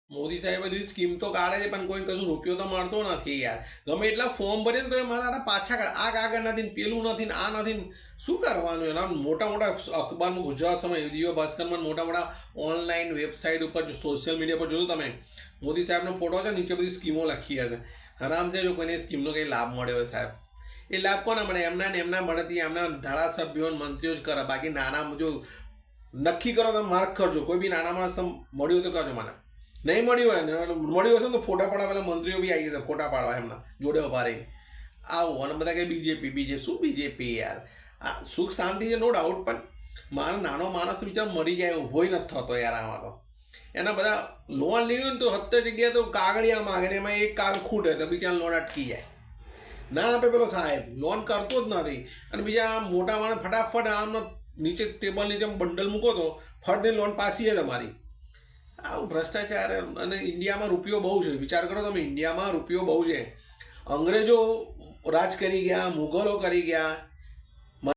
મોદી સાહેબ બધી સ્કીમ તો કાઢે છે પણ કોઈ કશું રૂપિયો તો મળતો નથી યાર. ગમે એટલા ફોર્મ ભરે ને તો એ મારા પાછા કાઢે. આ કાગળ નથી ને પેલું નથી ને આ નથી ને શું કરવાનું? એના મોટા મોટા અખબારમાં ગુજરાત સમય દિવ્ય ભાસ્કરમાં મોટા મોટા ઓનલાઈન વેબસાઇટ ઉપર સોશિયલ મીડિયા પર જોયું તમે મોદી સાહેબનો ફોટો છે, નીચે બધી સ્કીમો લખી હશે. આરામ છે જો કોઈને સ્કીમનો કંઈ લાભ મળ્યો હોય સાહેબ, એ લાભ કોને મળે? એમના ને એમના મળતી એમના ધારાસભ્યો મંત્રીઓ જ કરે. બાકી નાના જો નક્કી કરો તમે માર્ક કરજો, કોઈ બી નાના માણસ મળ્યું તો કરજો. મને નહીં મળ્યું હોય ને મળ્યું હશે ને તો ફોટા પાડવા પેલા મંત્રીઓ બી આવી જશે ફોટા પાડવા એમના જોડે ઉભા રહીને આવું. અને બધા કંઈ બીજેપી શું બીજેપી યાર? આ સુખ શાંતિ છે નો ડાઉટ, પણ મારો નાનો માણસ તો બિચારો મરી જાય ઊભો નથી થતો યાર. આમાં તો એના બધા લોન લેવી હોય ને તો 70 જગ્યાએ તો કાગળિયા માગે ને એમાં એક કાગળ ખૂટે તો બિચારા લોન અટકી જાય. ના આપે પેલો સાહેબ, લોન કરતો જ નથી. અને બીજા મોટા માણસ ફટાફટ આમ નીચે ટેબલ નીચે બંડલ મૂકો તો ફટ લોન પાસી છે તમારી. આવું ભ્રષ્ટાચાર. અને ઇન્ડિયામાં રૂપિયો બહુ છે, વિચાર કરો તમે, ઇન્ડિયામાં રૂપિયો બહુ છે. અંગ્રેજો રાજ કરી ગયા, મુગલો કરી ગયા,